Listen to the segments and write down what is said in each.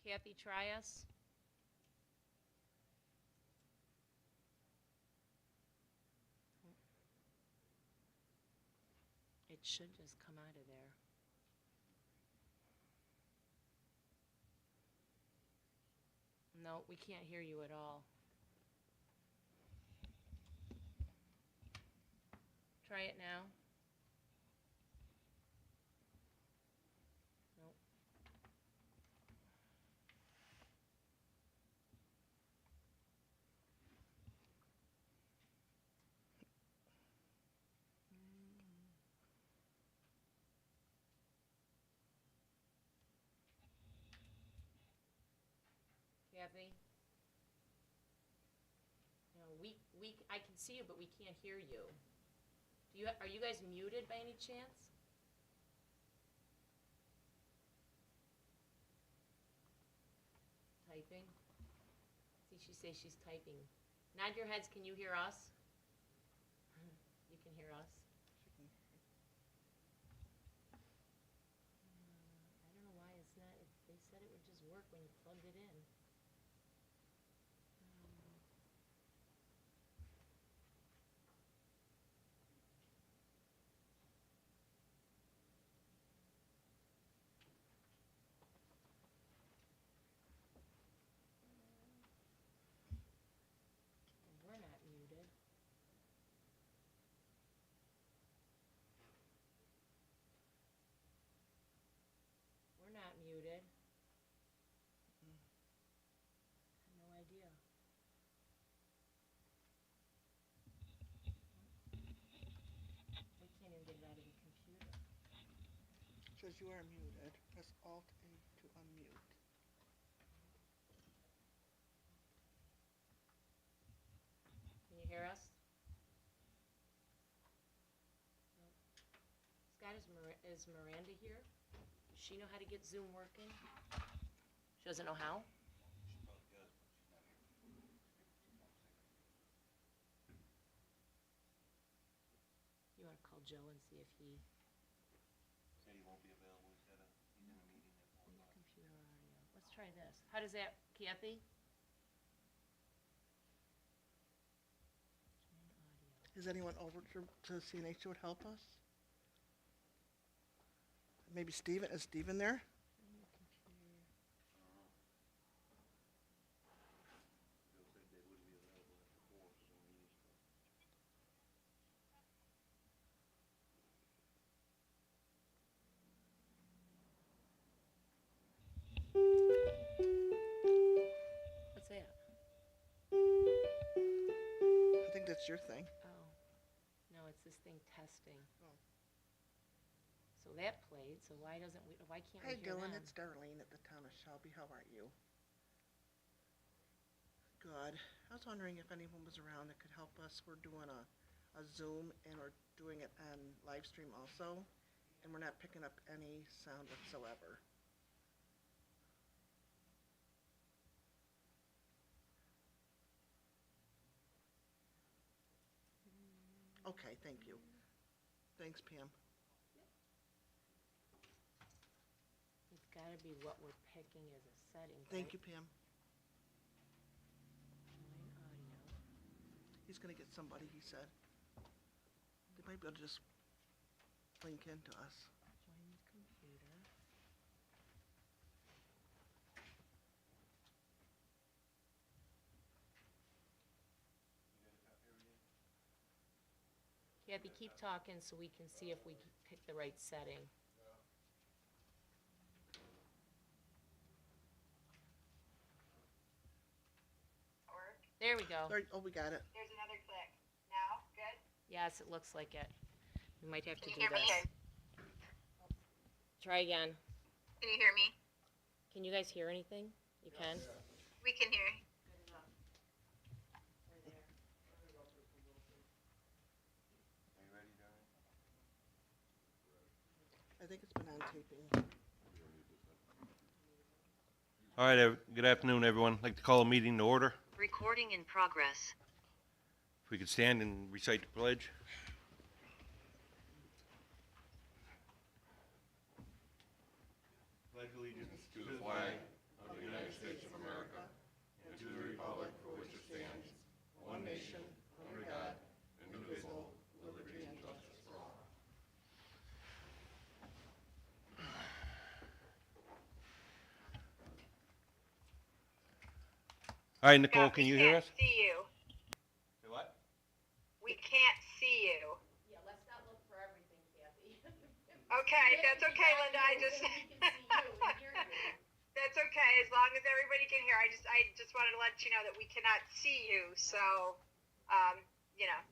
Kathy, try us. It should just come out of there. No, we can't hear you at all. Try it now. Nope. Kathy? No, I can see you, but we can't hear you. Are you guys muted by any chance? Typing? See, she says she's typing. Nod your heads, can you hear us? You can hear us? I don't know why it's not, they said it would just work when you plugged it in. We're not muted. We're not muted. No idea. We can't even get it out of the computer. Says you are muted. Press Alt-A to unmute. Can you hear us? Nope. Scott, is Miranda here? Does she know how to get Zoom working? She doesn't know how? She probably does, but she's not here. You want to call Joe and see if he... Said he won't be available. He's in a meeting at 4 o'clock. Computer audio. Let's try this. How does that, Kathy? Is anyone over to CNH that would help us? Maybe Steven? Is Steven there? Bill said they wouldn't be available after 4, so meetings. What's that? I think that's your thing. Oh. No, it's this thing testing. Oh. So that played, so why can't Hi, we hear Dylan. them? It's Darlene at the town of Shelby. How are you? Good. I was wondering if anyone was around that could help us. We're doing a Zoom, and we're doing it on live stream also, and we're not picking up any sound whatsoever. Okay, thank you. Thanks, Pam. It's gotta be what we're picking as a setting, Thank right? you, Pam. Join audio. He's gonna get somebody, he said. They might be able to just link into us. Join the computer. Kathy, keep talking so we can see if we pick the right setting. There we go. There, oh, we got it. There's another click. Now, good? Yes, it looks like it. We might have to Can you do hear me? this. Try again. Can you hear me? Can you guys hear anything? You can? We can hear. Good enough. We're there. Are you ready, Darren? I think it's been on taping. All right, good afternoon, everyone. I'd like to call a meeting to order. Recording in progress. If we could stand and recite the pledge. Pledge allegiance To the flag of the United All right, Nicole, Scott, can we you hear can't us? see you. Say what? We can't see you. Yeah, let's not look for everything, Kathy. Okay, that's okay, Linda. I just. We can see you and hear you. That's okay, as long as everybody can hear. I just wanted to let you know that we cannot see you, so, you know.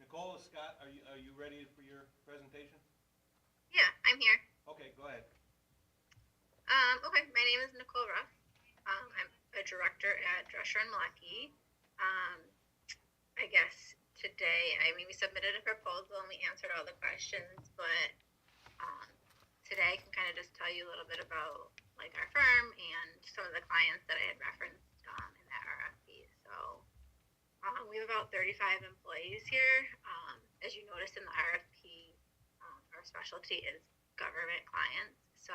Nicole, Scott, are you ready for your presentation? Yeah, I'm here. Okay, go ahead. Okay, my name is Nicole Ruff. I'm a director at Drescher and Malecki. I guess today, we submitted a proposal and we answered all the questions, but today I can kind of just tell you a little bit about like our firm and some of the clients that I had referenced in that RFP. So we have about 35 employees here. As you notice in the RFP, our specialty is government clients. So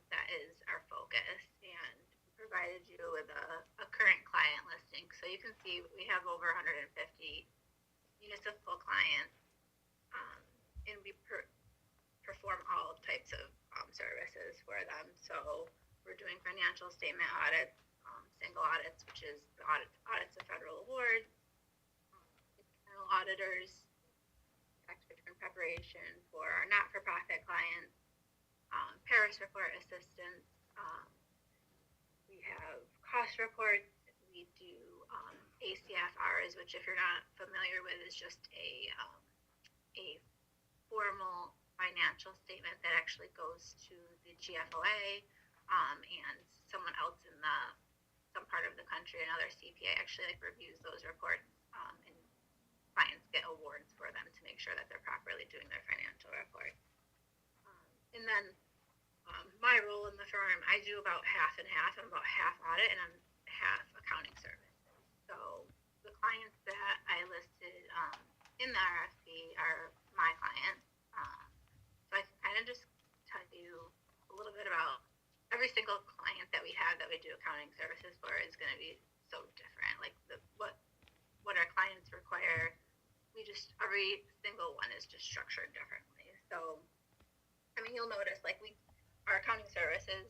that is our focus, and provided you with a current client listing. So you can see we have over 150 municipal clients, and we perform all types of services for them. So we're doing financial statement audits, single audits, which is the audits of federal awards, internal auditors, tax return preparation for our not-for-profit clients, Paris report assistance. We have cost reports. We do ACFRs, which, if you're not familiar with, is just a formal financial statement that actually goes to the GFOA, and someone else in some part of the country, another CPA, actually reviews those reports, and clients get awards for them to make sure that they're properly doing their financial reports. And then my role in the firm, I do about half and half. I'm about half audit and I'm half accounting services. So the clients that I listed in the RFP are my clients. So I can kind of just tell you a little bit about every single client that we have that we do accounting services for is going to be so different. Like what our clients require, every single one is just structured differently. So you'll notice our accounting services,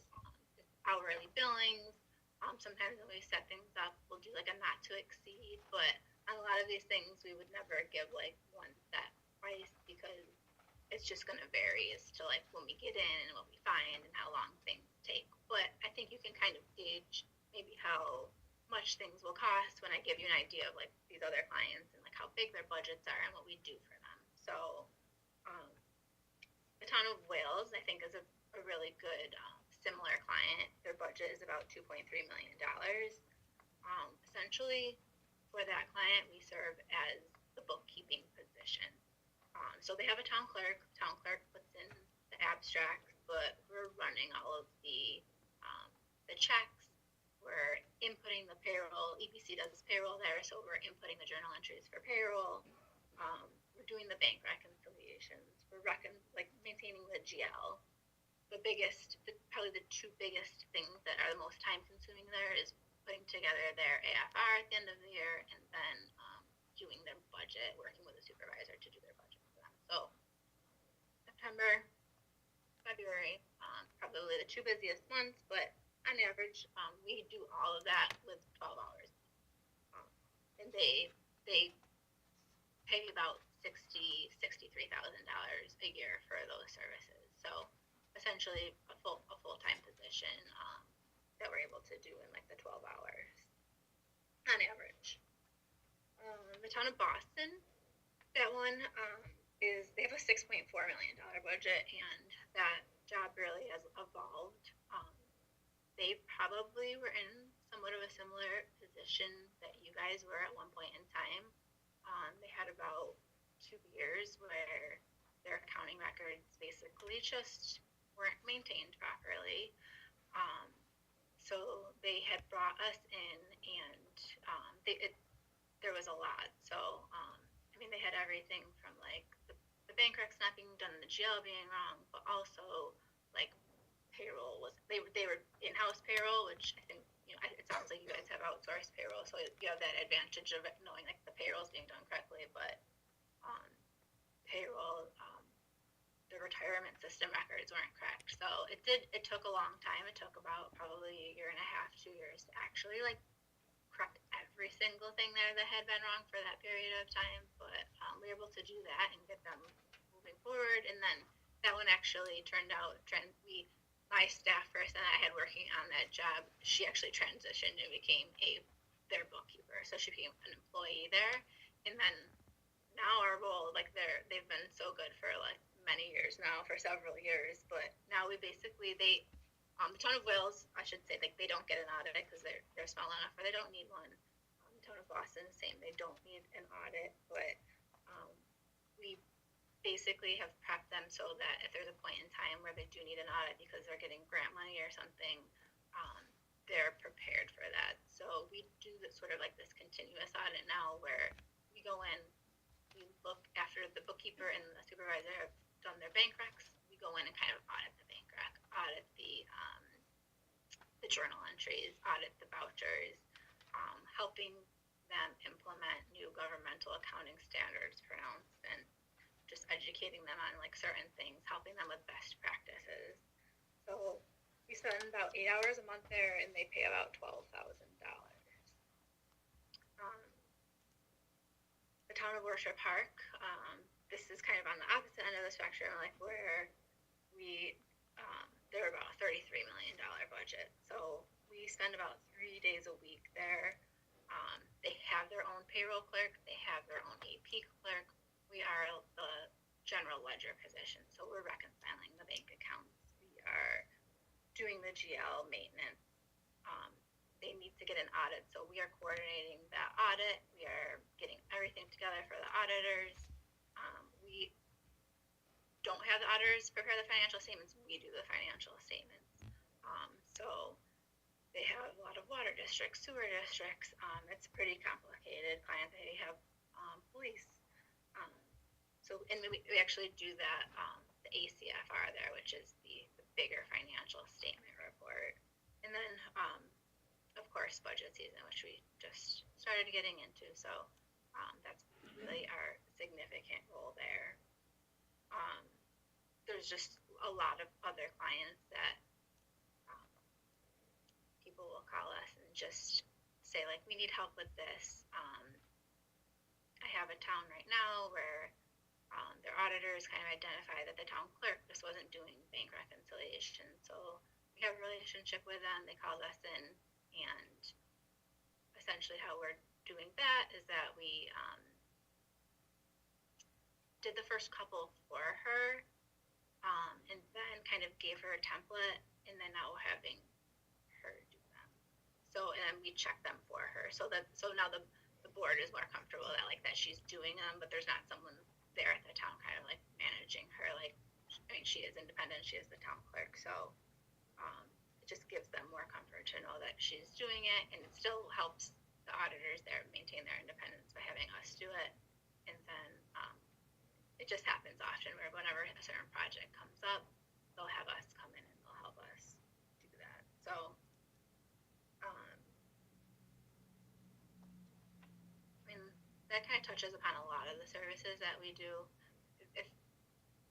hourly billings. Sometimes when we set things up, we'll do a not to exceed, but on a lot of these things, we would never give one set price because it's just going to vary as to when we get in and what we find and how long things take. But I think you can kind of gauge maybe how much things will cost when I give you an idea of these other clients and how big their budgets are and what we do for them. So the town of Wales, I think, is a really good similar client. Their budget is about $2.3 million. Essentially, for that client, we serve as the bookkeeping position. So they have a town clerk. Town clerk puts in the abstracts, but we're running all of the checks. We're inputting the payroll. EBC does payroll there, so we're inputting the journal entries for payroll. We're doing the bank reconciliations. We're maintaining the GL. Probably the two biggest things that are the most time consuming there is putting together their AFR at the end of the year and then doing their budget, working with a supervisor to do their budget for them. So September, February, probably the two busiest months, but on average, we do all of that with 12 hours. And they pay about $63,000 a year for those services. So essentially a full-time position that we're able to do in the 12 hours on average. The town of Boston, that one they have a $6.4 million budget, and that job really has evolved. They probably were in somewhat of a similar position that you guys were at one point in time. They had about 2 years where their accounting records basically just weren't maintained properly. So they had brought us in, and there was a lot. So they had everything from the bank recs not being done, the GL being wrong, but also payroll was they were in-house payroll, which I think it sounds like you guys have outsourced payroll, so you have that advantage of knowing the payroll's being done correctly. But payroll, there were retirement system records weren't correct. So it took a long time. It took about probably a year and a half, 2 years to actually like correct every single thing there that had been wrong for that period of time. But we were able to do that and get them moving forward. And then that one actually turned out, my staff person that I had working on that job, she actually transitioned and became their bookkeeper. So she became an employee there. And then now our role, like they've been so good for like many years now, for several years. But now we basically, the town of Wales, I should say, like they don't get an audit because they're small enough, or they don't need one. The town of Boston, same, they don't need an audit. But we basically have prepped them so that if there's a point in time where they do need an audit because they're getting grant money or something, they're prepared for that. So we do this sort of like this continuous audit now where we go in, we look after the bookkeeper and the supervisor have done their bank recs. We go in and kind of audit the bank rec, audit the journal entries, audit the vouchers, helping them implement new governmental accounting standards pronounced, and just educating them on like certain things, helping them with best practices. So we spend about 8 hours a month there, and they pay about $12,000. The town of Worcester Park, this is kind of on the opposite end of the spectrum, like where they're about a $33 million budget. So we spend about 3 days a week there. They have their own payroll clerk, they have their own AP clerk. We are the general ledger position, so we're reconciling the bank accounts. We are doing the GL maintenance. They need to get an audit, so we are coordinating that audit. We are getting everything together for the auditors. We don't have the auditors prepare the financial statements. We do the financial statements. So they have a lot of water districts, sewer districts. It's pretty complicated. Client, they have police. And we actually do that, the ACFR there, which is the bigger financial statement report. And then, of course, budget season, which we just started getting into. So that's really our significant role there. There's just a lot of other clients that people will call us and just say, like, we need help with this. I have a town right now where their auditors kind of identified that the town clerk just wasn't doing bank reconciliation. So we have a relationship with them. They called us in, and essentially how we're doing that is that we did the first couple for her, and then kind of gave her a template, and then now having her do them. So, and we check them for her. So now the board is more comfortable that she's doing them, but there's not someone there at the town kind of like managing her. Like, I mean, she is independent, she is the town clerk, so it just gives them more comfort to know that she's doing it, and it still helps the auditors there maintain their independence by having us do it. And then it just happens often where whenever a certain project comes up, they'll have us come in and they'll help us do that. So I mean, that kind of touches upon a lot of the services that we do. If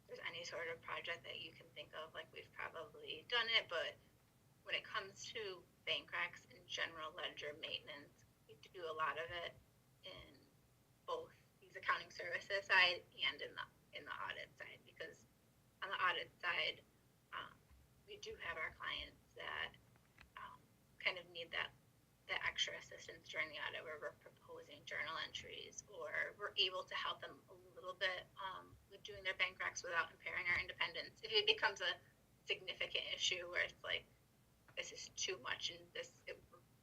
there's any sort of project that you can think of, like, we've probably done it, but when it comes to bank recs and general ledger maintenance, we do a lot of it in both these accounting services side and in the audit side, because on the audit side, we do have our clients that kind of need that extra assistance during the audit, where we're proposing journal entries, or we're able to help them a little bit with doing their bank recs without impairing our independence. If it becomes a significant issue where it's like, this is too much, and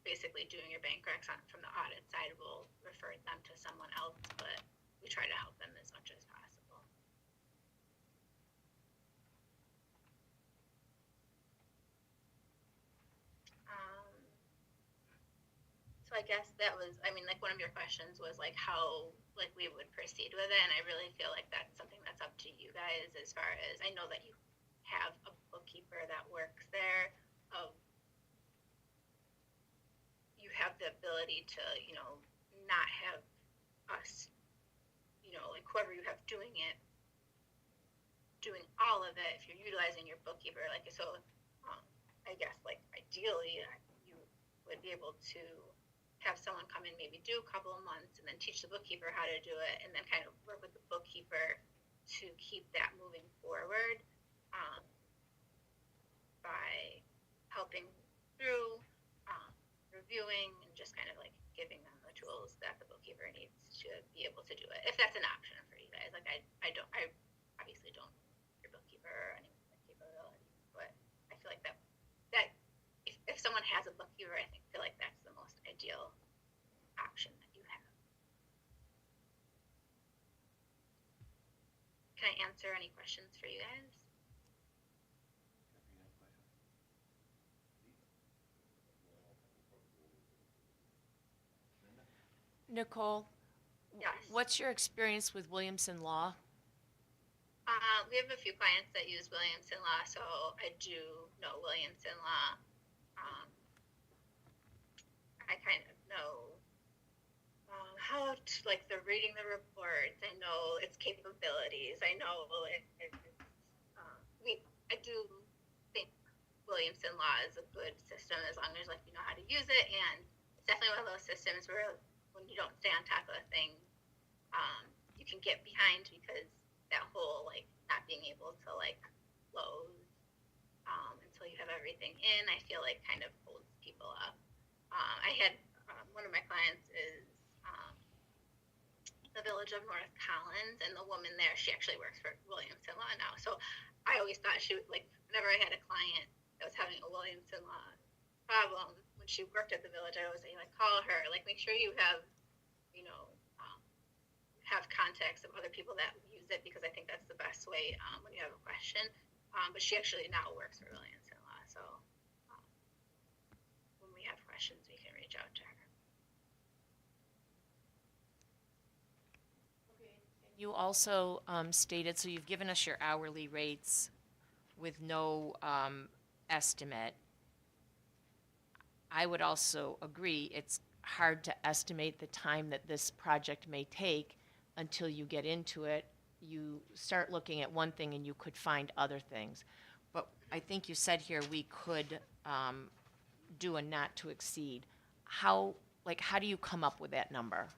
basically doing your bank recs from the audit side will refer them to someone else, but we try to help them as much as possible. So I guess that was, I mean, like, one of your questions was like how like we would proceed with it, and I really feel like that's something that's up to you guys. As far as I know that you have a bookkeeper that works there, you have the ability to, not have us, like whoever you have doing it, doing all of it, if you're utilizing your bookkeeper, like, so, I guess, like, ideally, you would be able to have someone come in, maybe do a couple of months, and then teach the bookkeeper how to do it, and then kind of work with the bookkeeper to keep that moving forward, by helping through, reviewing, and just kind of like giving them the tools that the bookkeeper needs to be able to do it. If that's an option for you guys, like I obviously don't your bookkeeper or any capabilities, but I feel like that if someone has a bookkeeper, I feel like that's the most ideal option that you have. Can I answer any questions for you guys? Nicole, Yes. what's your experience with Williamson Law? We have a few clients that use Williamson Law, so I do know Williamson Law. I kind of know how to, like, the reading the reports. I know its capabilities. I know I do think Williamson Law is a good system as long as, like, you know how to use it, and it's definitely one of those systems where when you don't stay on top of a thing, you can get behind, because that whole, like, not being able to, like, close until you have everything in, I feel like kind of holds people up. I had one of my clients is the Village of North Collins, and the woman there, she actually works for Williamson Law now. So I always thought she would, like, whenever I had a client that was having a Williamson Law problem, when she worked at the village, I always say, like, call her, like, make sure you have, you know, have contacts of other people that use it, because I think that's the best way when you have a question. But she actually now works for Williamson Law, so when we have questions, we can reach out to her. You also stated, so you've given us your hourly rates with no estimate. I would also agree it's hard to estimate the time that this project may take until you get into it. You start looking at one thing and you could find other things. But I think you said here we could do a not to exceed. How do you come up with that number?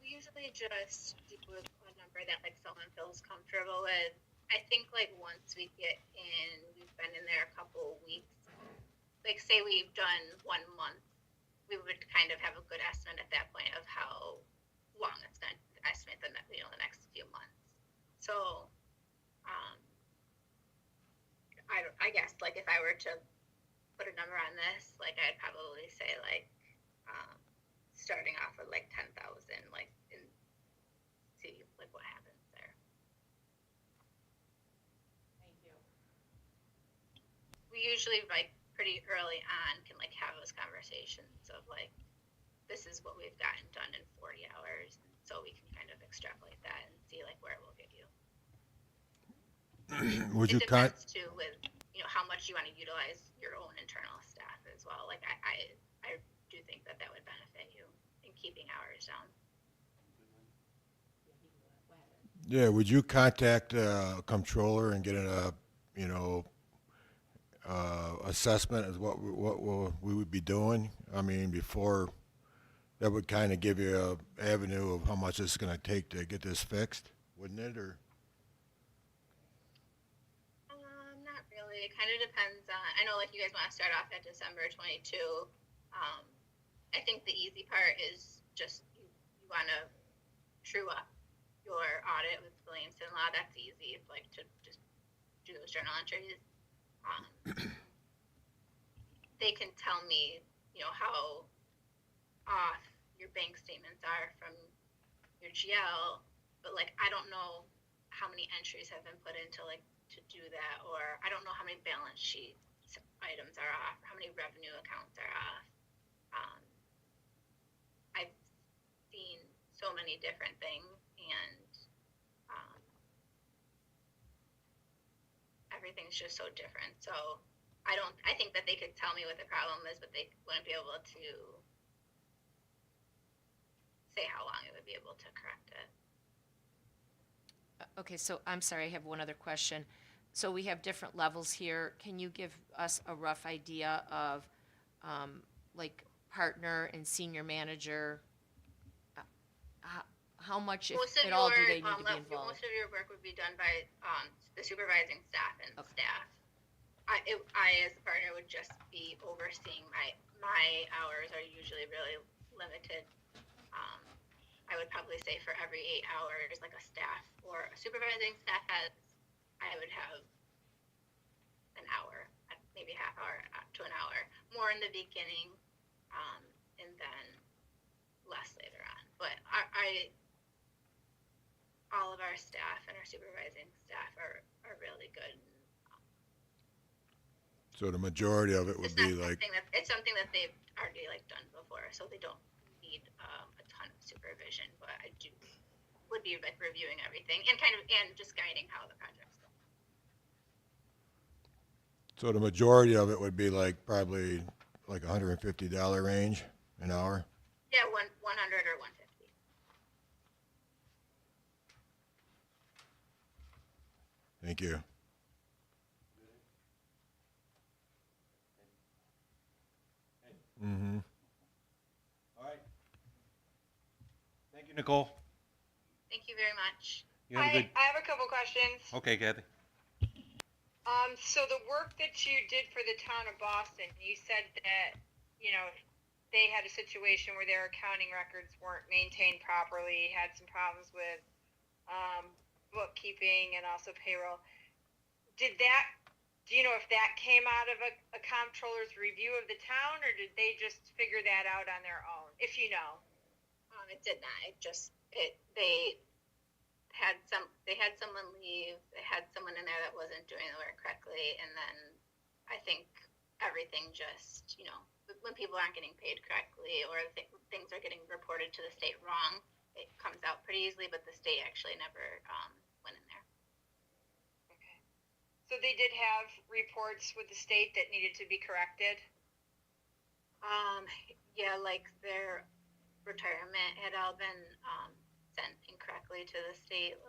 We usually just do a number that, like, someone feels comfortable with. I think, like, once we get in, we've been in there a couple of weeks. Like, say we've done 1 month, we would kind of have a good estimate at that point of how long it's going to estimate the next few months. So, I guess, like, if I were to put a number on this, like, I'd probably say, like, starting off with, like, 10,000, like, and see, like, what happens there. Thank you. We usually, like, pretty early on can, like, have those conversations of, like, this is what we've gotten done in 40 hours, so we can kind of extrapolate that and see, like, where it will get you. Would you It depends too with, you know, how much you want to utilize your own internal staff as well. Like, I do think that would benefit you in keeping hours down. Yeah, would you contact a controller and get a, assessment of what we would be doing? I mean, before, that would kind of give you a avenue of how much it's going to take to get this fixed, wouldn't it? Or Not really. It kind of depends on, I know, like, you guys want to start off at December 22. I think the easy part is just you want to true up your audit with Williamson Law. That's easy, like, to just do those journal entries. They can tell me, you know, how off your bank statements are from your GL, but, like, I don't know how many entries have been put into, like, to do that, or I don't know how many balance sheet items are off, how many revenue accounts are off. I've seen so many different things, and everything's just so different. So I think that they could tell me what the problem is, but they wouldn't be able to say how long it would be able to correct it. Okay, so I'm sorry, I have one other question. So we have different levels here. Can you give us a rough idea of, like, partner and senior manager? Uh, How much, if Most of at all, your, do they need to be involved? most of your work would be done by, the supervising staff and Okay. staff. I as a partner would just be overseeing my hours are usually really limited. Um, I would probably say for every 8 hours, like a staff or a supervising staff has, I would have an hour, maybe half hour to an hour, more in the beginning, and then less later on. But all of our staff and our supervising staff are really good. So the majority of it would It's not be like, something that it's something that they've already like done before, so they don't need a ton of supervision. But I would be like reviewing everything and and just guiding how the projects go. so the majority of it would be like probably like $150 range an hour. Yeah, 100 or 150. Thank you. Mm-hmm. All right. Thank you, Nicole. Thank you very much. You have a good, I have a couple questions. okay, Kathy. So the work that you did for the town of Boston, you said that, you know, they had a situation where their accounting records weren't maintained properly, had some problems with bookkeeping and also payroll. Do you know if that came out of a comptroller's review of the town, or did they just figure that out on their own? If you know. It did not. They had someone leave. They had someone in there that wasn't doing the work correctly, and then I think everything just, when people aren't getting paid correctly or things are getting reported to the state wrong, it comes out pretty easily. But the state actually never went in there. Okay. So they did have reports with the state that needed to be corrected. Yeah, like their retirement had all been sent incorrectly to the state.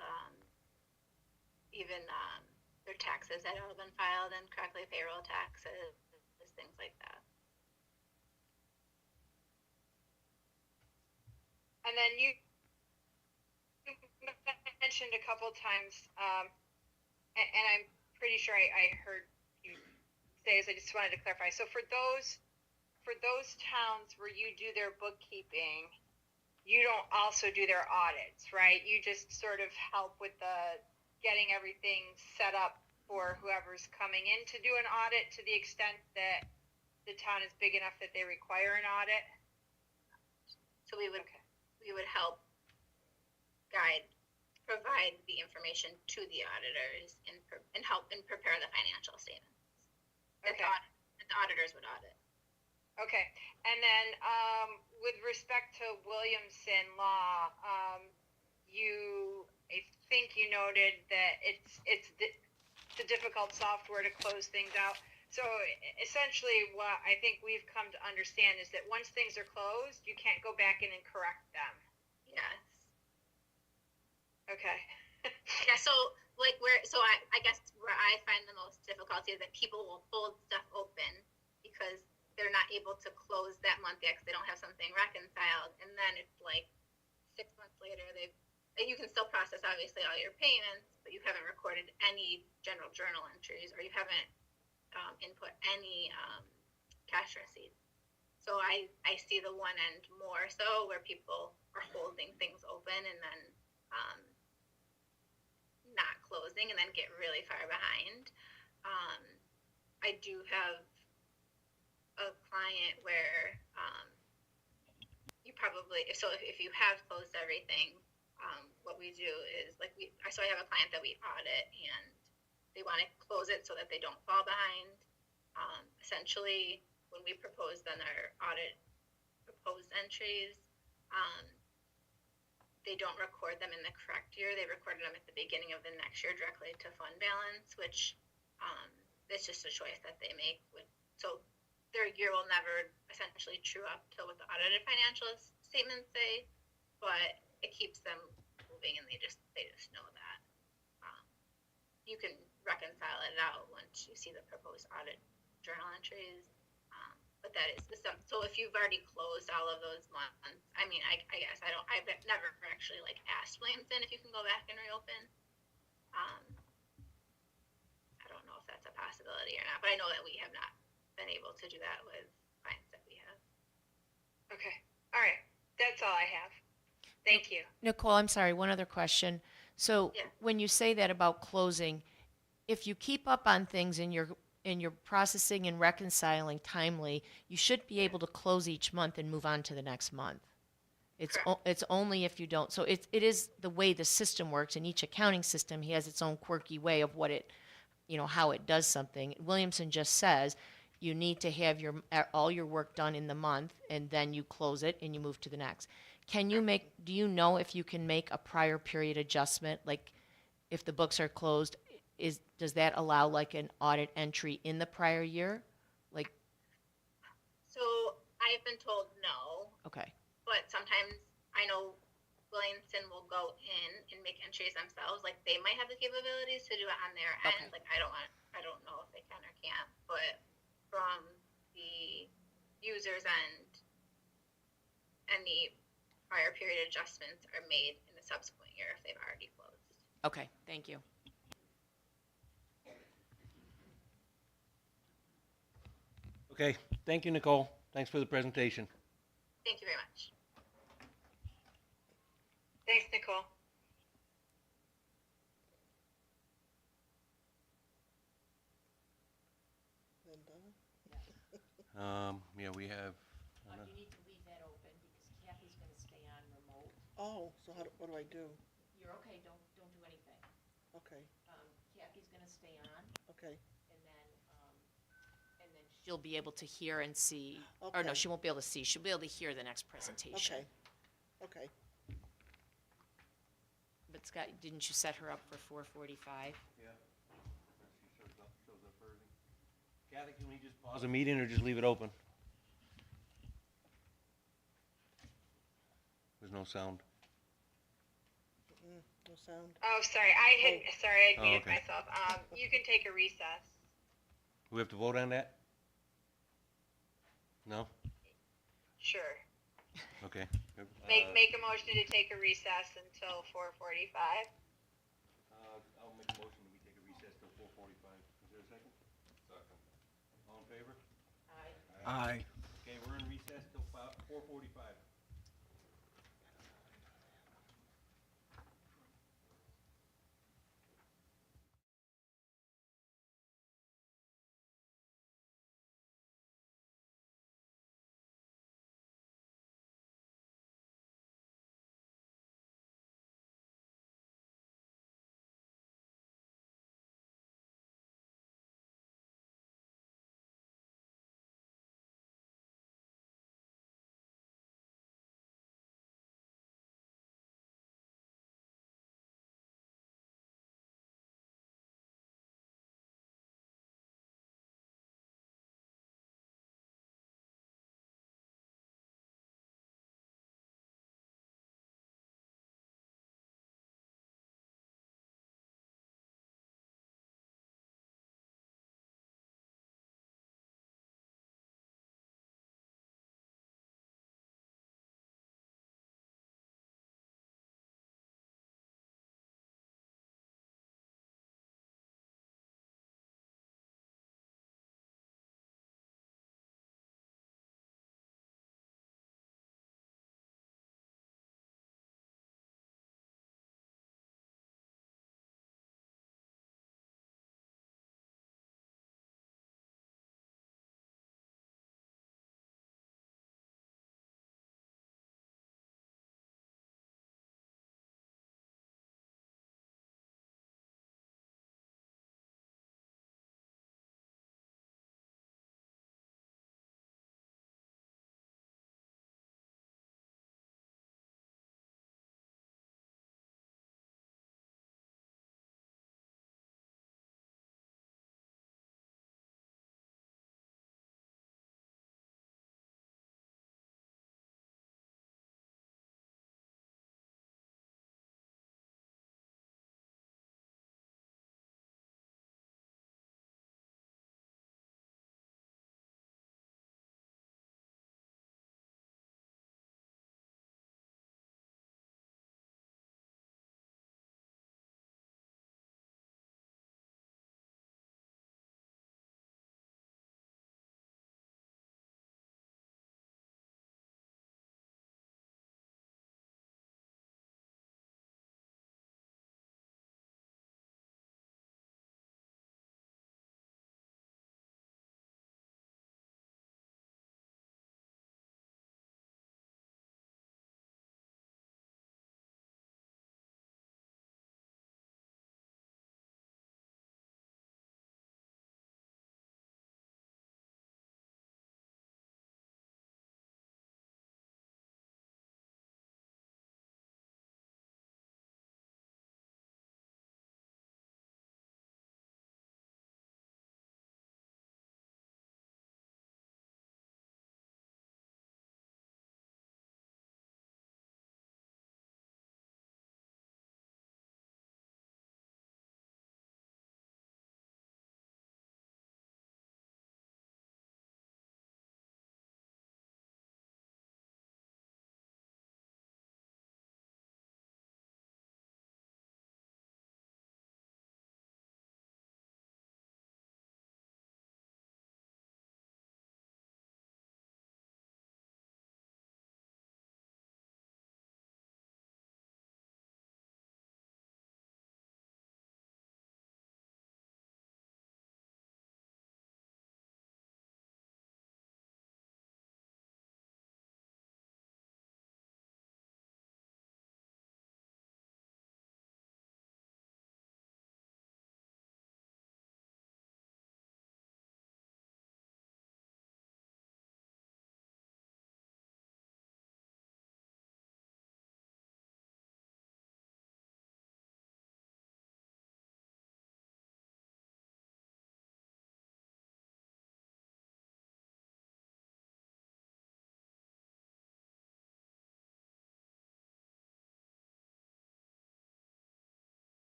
Even their taxes had all been filed incorrectly, payroll taxes, things like that. And then you mentioned a couple times, and I'm pretty sure I heard you say this. I just wanted to clarify. So for those towns where you do their bookkeeping, you don't also do their audits, right? You just sort of help with the getting everything set up for whoever's coming in to do an audit to the extent that the town is big enough that they require an audit. So we would help provide the information to the auditors and help and prepare the financial statements. That Okay. the auditors would audit. Okay, and then with respect to Williamson Law, I think you noted that it's a difficult software to close things out. So essentially, what I think we've come to understand is that once things are closed, you can't go back in and correct them. Yes. Okay. Yeah. So I guess where I find the most difficulty is that people will hold stuff open because they're not able to close that month yet because they don't have something reconciled, and then it's like 6 months later you can still process obviously all your payments, but you haven't recorded any general journal entries or you haven't input any cash receipts. So I see the one end more so where people are holding things open and then not closing and then get really far behind. I do have a client where you probably, if you have closed everything, what we do is so I have a client that we audit and they want to close it so that they don't fall behind. Essentially, when we propose then our audit proposed entries, they don't record them in the correct year. They recorded them at the beginning of the next year directly to fund balance, which it's just a choice that they make. So their year will never essentially true up to what the audited financial statements say, but it keeps them moving, and they just know that. you see the proposed audit journal entries. But that is the sum. So if you've already closed all of those months, I mean, I guess I've never actually like asked Williamson if you can go back and reopen. I don't know if that's a possibility or not, but I know that we have not been able to do that with clients that we have. Okay. All right. That's all I have. Thank you. Nicole, I'm sorry, one other question. So Yeah. when you say that about closing, if you keep up on things and you're processing and reconciling timely, you should be able to close each month and move on to the next month. Correct. It's only if you don't. So it is the way the system works, and each accounting system has its own quirky way of what it, how it does something. Williamson just says you need to have all your work done in the month, and then you close it and you move to the next. Do you know if you can make a prior period adjustment, like if the books are closed, does that allow like an audit entry in the prior year? Like, So I've been told no, okay, but sometimes I know Williamson will go in and make entries themselves. Like they might have the capabilities to do it on their Okay. end. Like I don't know if they can or can't, but from the user's end, any prior period adjustments are made in the subsequent year if they've already closed. okay, thank you. Okay, thank you, Nicole. Thanks for the presentation. Thank you very much. Thanks, Nicole. Linda? Yeah, we have, You need to leave that open because Kathy's going to stay on remote. Oh, so what do I do? You're okay, don't do anything. Okay, Kathy's going to stay on, okay, and then she'll be able to hear and see, or no, Okay. she won't be able to see, she'll be able to hear the next presentation. okay, okay. But Scott, didn't you set her up for 4:45? yeah. She shows up early. Kathy, can we just pause the meeting or just leave it open? There's no sound. No sound? Oh, sorry. I Oh, muted okay. myself. You can take a recess. We have to vote on that? No? Sure. Okay. Make a motion to take a recess until 4:45. I'll make a motion that we take a recess till 4:45. Is there a second? Second. All in favor? Aye. Okay, we're in recess till 4:45.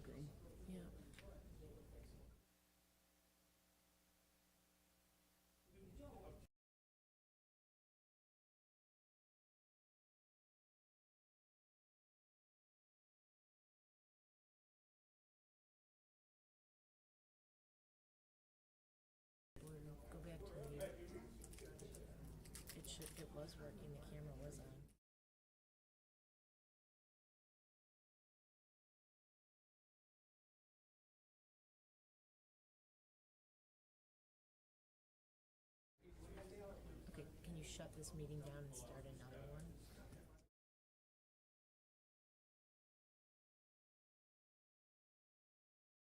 agree. Yeah. Go back to the, it was working, the camera was on. Okay, can you shut this meeting down and start a